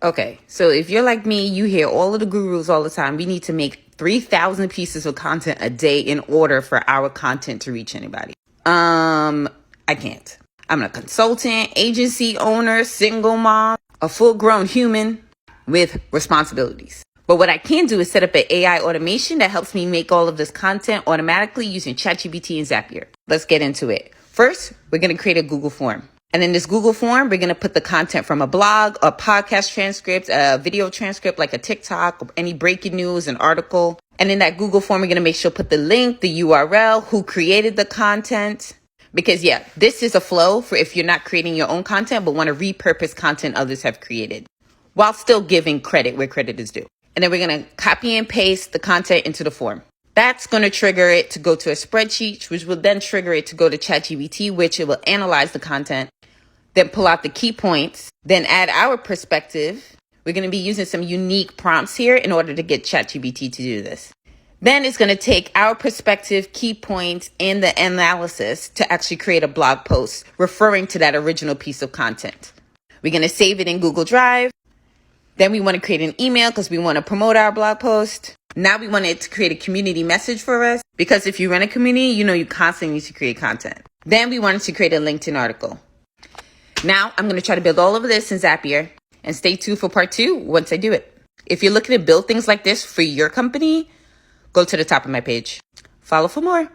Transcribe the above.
Okay, so if you're like me, you hear all of the gurus all the time. We need to make 3,000 pieces of content a day in order for our content to reach anybody. I can't. I'm a consultant, agency owner, single mom, a full-grown human with responsibilities. But what I can do is set up an AI automation that helps me make all of this content automatically using ChatGPT and Zapier. Let's get into it. First, we're going to create a Google form. And in this Google form, we're going to put the content from a blog, a podcast transcript, a video transcript like a TikTok, any breaking news, an article. And in that Google form, we're going to make sure to put the link, the URL, who created the content. Because this is a flow for if you're not creating your own content, but want to repurpose content others have created while still giving credit where credit is due. And then we're going to copy and paste the content into the form. That's going to trigger it to go to a spreadsheet, which will then trigger it to go to ChatGPT, which it will analyze the content, then pull out the key points, then add our perspective. We're going to be using some unique prompts here in order to get ChatGPT to do this. Then it's going to take our perspective, key points, and the analysis to actually create a blog post referring to that original piece of content. We're going to save it in Google Drive. Then we want to create an email because we want to promote our blog post. Now we want it to create a community message for us because if you run a community, you constantly need to create content. Then we wanted to create a LinkedIn article. Now I'm going to try to build all of this in Zapier and stay tuned for part 2 once I do it. If you're looking to build things like this for your company, go to the top of my page. Follow for more.